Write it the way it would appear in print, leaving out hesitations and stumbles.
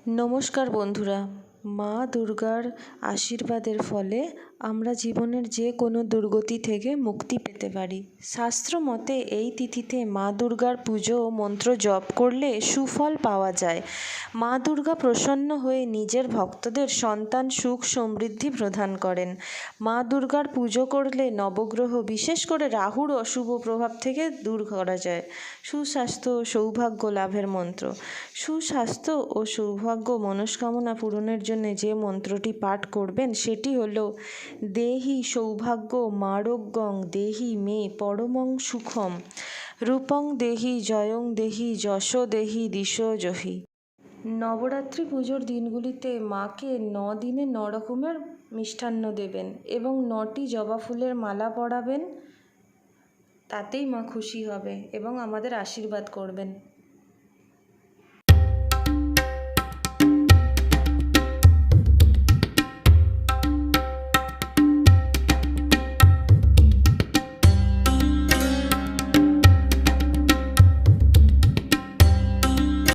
নমস্কার বন্ধুরা। মা দুর্গার আশীর্বাদের ফলে আমরা জীবনের যে কোনো দুর্গতি থেকে মুক্তি পেতে পারি। শাস্ত্র মতে এই তিথিতে মা দুর্গার পুজো ও মন্ত্র জপ করলে সুফল পাওয়া যায়। মা দুর্গা প্রসন্ন হয়ে নিজের ভক্তদের সন্তান সুখ সমৃদ্ধি প্রদান করেন। মা দুর্গার পুজো করলে নবগ্রহ বিশেষ করে রাহুর অশুভ প্রভাব থেকে দূর করা যায়। সুস্বাস্থ্য ও সৌভাগ্য লাভের মন্ত্র। সুস্বাস্থ্য ও সৌভাগ্য মনস্কামনা পূরণের জন্য যে মন্ত্রটি পাঠ করবেন সেটি হল দেহি সৌভাগ্য মারোগ্যং দেহি মে পরমং সুখম রূপং দেহি জয়ং দেহি যশ দেহি দিশো জহি। নবরাত্রি পুজোর দিনগুলিতে মাকে 9 দিনে 9 রকমের মিষ্টান্ন দেবেন এবং 9টি জবা ফুলের মালা পরাবেন। তাতেই মা খুশি হবে এবং আমাদের আশীর্বাদ করবেন।